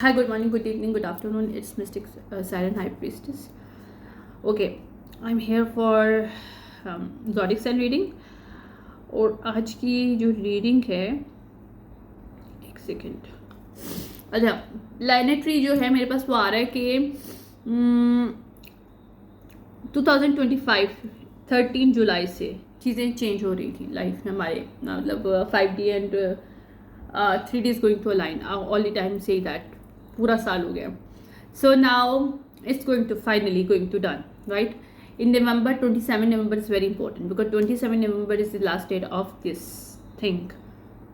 Hi, good morning, good evening, good afternoon. It's Mystic Siren High Priestess. Okay, I'm here for Zodiac Sign reading. और आज की जो reading है, एक second, अच्छा, प्लैनेटरी जो है मेरे पास वो आ रहा है कि 2025 13 जुलाई से चीज़ें चेंज हो रही थी लाइफ में हमारे, मतलब 5D and 3D is going to align all the time so that पूरा साल हो गया. So now it's going to finally going to done, right? In November, 27 November is very important because 27 November is the last date of this thing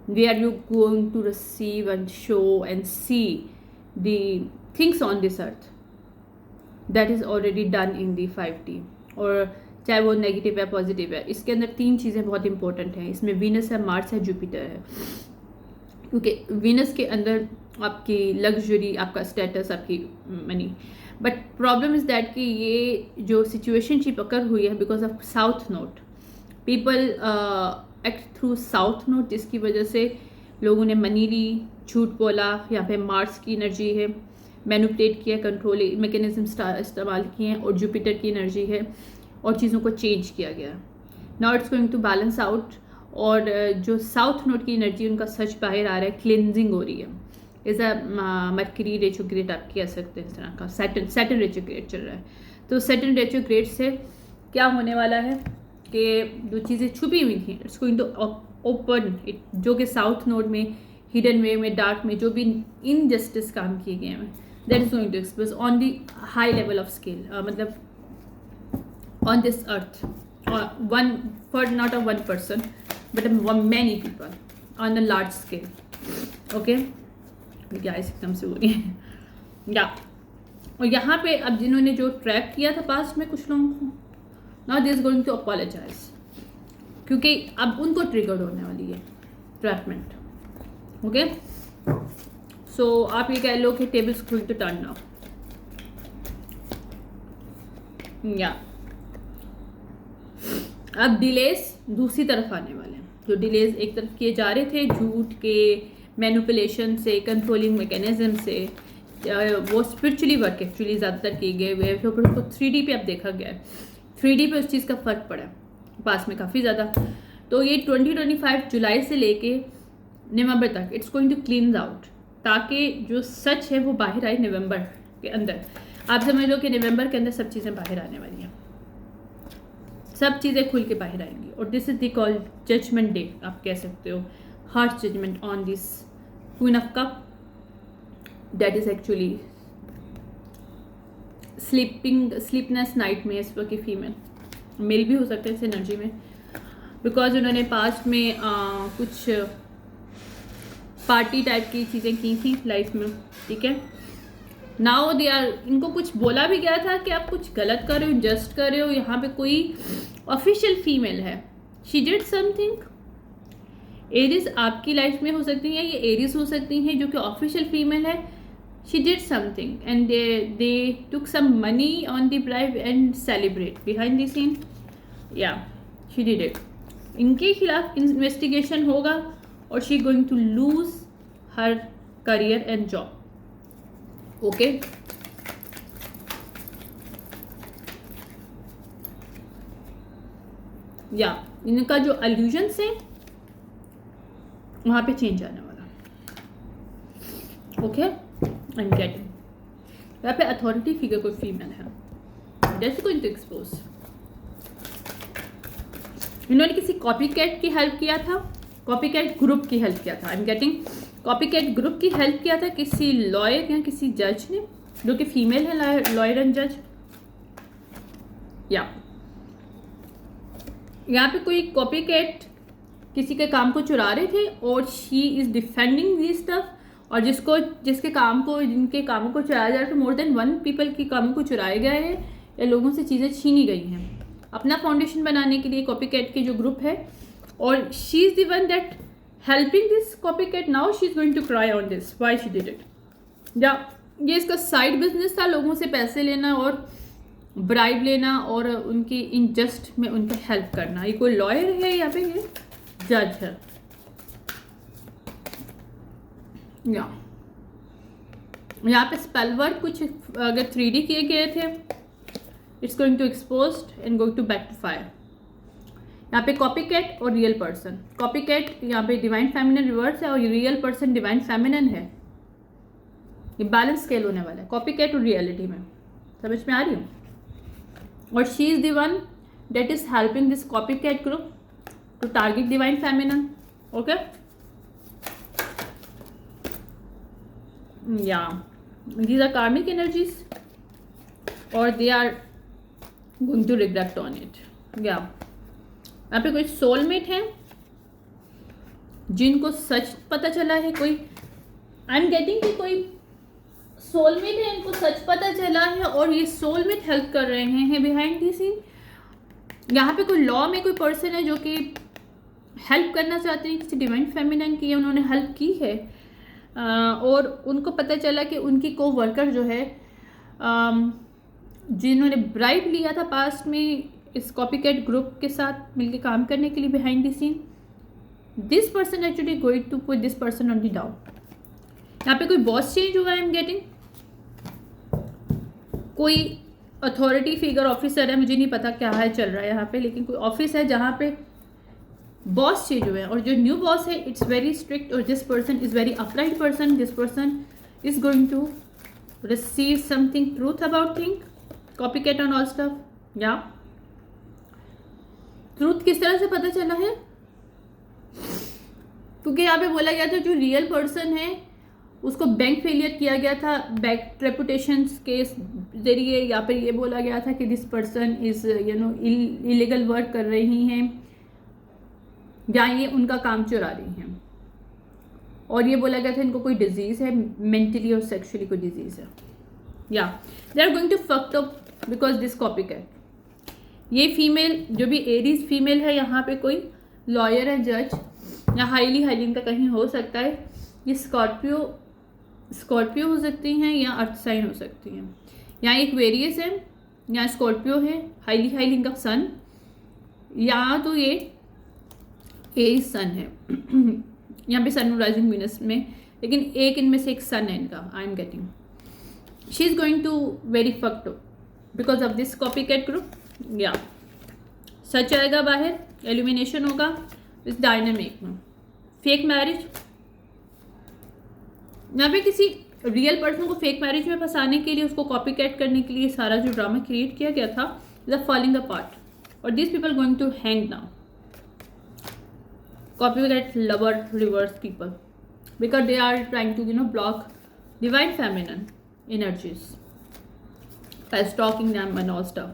where you going to receive and show and see the things on this earth that is already done in the 5D. और चाहे वो negative है positive है, इसके अंदर तीन चीज़ें बहुत इंपॉर्टेंट हैं. इसमें वीनस है, मार्स है, जुपिटर है. क्योंकि वीनस के अंदर आपकी लग्जरी, आपका स्टेटस, आपकी money. But problem is that कि ये जो सिचुएशनशिप अकर हुई है because of south note, people act through south note, जिसकी वजह से लोगों ने मनी ली, झूठ बोला, यहाँ पे मार्स की एनर्जी है, मैनिपुलेट किया, कंट्रोल मैकेनिज्म इस्तेमाल किए हैं, और जुपिटर की एनर्जी है और चीज़ों को चेंज किया गया. Now it's going to balance out. और जो साउथ नोट की एनर्जी उनका सच बाहर आ रहा है, क्लिनजिंग हो रही है. इज़ अ मर्करी रेट्रोग्रेड आप कह सकते हैं, इस तरह का सैटर्न रेट्रोग्रेड चल रहा है. तो सैटर्न रेट्रोग्रेड से क्या होने वाला है कि जो चीज़ें छुपी हुई थी it's going to open it, जो कि साउथ नोड में हिडन वे में डार्क में जो भी इनजस्टिस काम किए गए हैं that is going to express on the high level of scale, मतलब on this earth, one for not a one person but many people on a large scale. Okay, क्या एकदम से हो रही है या. और यहाँ पे अब जिन्होंने जो ट्रैप किया था पास्ट में कुछ लोगों को, now they is going to apologise, क्योंकि अब उनको ट्रिगर होने वाली है ट्रैपमेंट. ओके, सो आप ये कह लो कि tables going to turn now. या अब डिलेस दूसरी तरफ आने वाले हैं. जो डिलेस एक तरफ किए जा रहे थे झूठ के, मैनिपुलेशन से, कंट्रोलिंग मैकेनिज्म से, वो स्पिरिचुअली वर्क एक्चुअली ज़्यादातर किए गए हुए हैं. फिर उसको 3D पे अब देखा गया है, 3D पे उस चीज़ का फ़र्क पड़ा है पास में काफ़ी ज़्यादा. तो ये 2025 जुलाई से लेके नवंबर तक it's going to clean out, ताकि जो सच है वो बाहर आए नवंबर के अंदर. आप समझ लो कि नवंबर के अंदर सब चीज़ें बाहर आने वाली हैं, सब चीज़ें खुल के बाहर आएंगी. और this is the called judgment day, आप कह सकते हो, harsh judgment on this queen of cup that is actually sleepless night में इस वक्त की फीमेल, मेल भी हो सकते हैं इस एनर्जी में, बिकॉज उन्होंने पास्ट में कुछ पार्टी टाइप की चीज़ें की थी लाइफ में. ठीक है, नाउ दे आर, इनको कुछ बोला भी गया था कि आप कुछ गलत कर रहे हो, जस्ट कर रहे हो. यहाँ पे कोई ऑफिशियल फीमेल है, शी डिड समथिंग. एरिस आपकी लाइफ में हो सकती है, ये एरिस हो सकती हैं जो कि ऑफिशियल फीमेल है. She did something and they took some money on the bribe and celebrate behind the scene. Yeah she did it. इनके खिलाफ इन्वेस्टिगेशन होगा और she going to lose her career and job. Okay, या इनका जो allusion से वहां पे चेंज आने वाला. Okay, I am getting. यहाँ पे अथॉरिटी फिगर कोई फीमेल है, दैट्स गोइंग टू एक्सपोज. इन्होंने किसी कॉपी कैट की हेल्प किया था, कॉपी कैट ग्रुप की हेल्प किया था. I am getting copycat group की हेल्प किया था किसी लॉयर या किसी जज ने, जो कि फीमेल है, लॉयर एंड जज. या यहाँ पे कोई कॉपी कैट किसी के काम को चुरा रहे थे और she is defending this stuff. और जिनके कामों को चुराया जा रहा है, मोर देन 1 पीपल के कामों को चुराए गए हैं या लोगों से चीज़ें छीनी गई हैं अपना फाउंडेशन बनाने के लिए. कॉपी कैट के जो ग्रुप है, और she is the one that helping this copycat. Now she's going to cry on this, why she did it. या ये इसका साइड बिजनेस था, लोगों से पैसे लेना और ब्राइब लेना और उनकी इनजस्ट में उनकी हेल्प करना. ये कोई लॉयर है या पे ये जज है. या यहाँ पे स्पेल वर्ड कुछ अगर 3D किए गए थे, it's going to exposed and going to back to fire. यहाँ पे कॉपी कैट और रियल पर्सन, कॉपी कैट यहाँ पे डिवाइन फेमिनिन रिवर्स है और रियल पर्सन डिवाइन फेमिनिन है। ये बैलेंस स्केल होने वाला है कॉपी कैट और रियलिटी में, समझ में आ रही हूँ। और she is the one that is helping this copycat group to target divine feminine. Okay, yeah these are karmic energies or they are going to regret on it। या यहाँ पे कोई सोलमेट है जिनको सच पता चला है, कोई आई एम गेटिंग कि कोई सोलमेट है, इनको सच पता चला है और ये सोलमेट हेल्प कर रहे हैं बिहाइंड दी सीन। यहाँ पे कोई लॉ में कोई पर्सन है जो कि हेल्प करना चाहते हैं किसी डिवाइन फेमिनिन की, उन्होंने हेल्प की है और उनको पता चला कि उनकी को वर्कर जो है जिन्होंने ब्राइब लिया था पास्ट में इस कॉपीकैट ग्रुप के साथ मिलकर काम करने के लिए behind the scene, this person actually going to put this person on the down. यहाँ पे कोई बॉस चेंज हुआ है, आई एम गेटिंग कोई अथॉरिटी फिगर ऑफिसर है, मुझे नहीं पता क्या है चल रहा है यहाँ पे, लेकिन कोई ऑफिस है जहाँ पे बॉस चेंज हुए हैं और जो न्यू बॉस है इट्स वेरी स्ट्रिक्ट और this person is very upright person. This person is going to receive something truth about thing copycat and all stuff. या ट्रूथ किस तरह से पता चला है, क्योंकि यहाँ पे बोला गया था जो रियल पर्सन है उसको बैंक फेलियर किया गया था बैंक रेपुटेशन के जरिए। यहाँ पर ये बोला गया था कि this person is illegal work कर रही हैं या ये उनका काम चुरा रही हैं, और ये बोला गया था इनको कोई डिजीज़ है, मेंटली और सेक्सुअली कोई डिजीज़ है। Yeah they are going to fucked up because this copycat. ये फीमेल जो भी एरीज फीमेल है, यहाँ पे कोई लॉयर है, जज या हाईली इनका कहीं हो सकता है। ये स्कॉर्पियो हो सकती हैं या अर्थ साइन हो सकती हैं। यहाँ एक वेरियस है, यहाँ स्कॉर्पियो है, हाईली इनका सन, या तो ये एरीज सन है यहाँ पे सन राइजिंग वीनस में, लेकिन एक इनमें से एक सन है इनका। I am getting she is going to very fucked because of this copycat group. या सच आएगा बाहर, एल्यूमिनेशन होगा इस डायनामिक में। फेक मैरिज, यहाँ पे किसी रियल पर्सन को फेक मैरिज में फंसाने के लिए, उसको कॉपीकैट करने के लिए सारा जो ड्रामा क्रिएट किया गया था इज फॉलिंग अपार्ट और this people going to hang now. Copycat lover reverse people because they are trying to block divine feminine energies by stalking them and all stuff.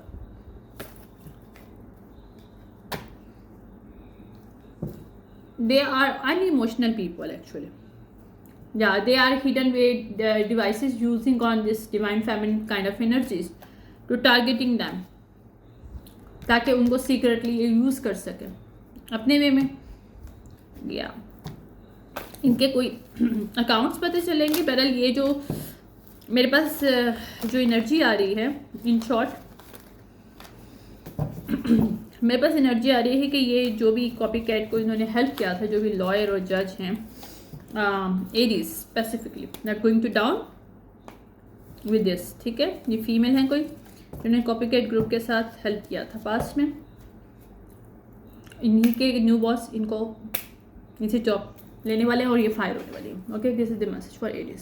They are unemotional people actually. Yeah, they are hidden way devices using on this divine feminine kind of energies to targeting them ताकि उनको secretly ये use कर सके अपने वे में। या इनके कोई अकाउंट्स पता चलेंगे। बहरहाल ये जो मेरे पास जो एनर्जी आ रही है, इन शॉर्ट मेरे पास एनर्जी आ रही है कि ये जो भी कॉपीकैट को इन्होंने हेल्प किया था, जो भी लॉयर और जज हैं Aries specifically, not going to down with this. ठीक है, ये फीमेल हैं कोई जिन्होंने कॉपीकैट ग्रुप के साथ हेल्प किया था पास्ट में। इन्हीं के न्यू बॉस इनको इनसे जॉब लेने वाले हैं और ये फायर होने वाली है। Okay, this is the message for Aries.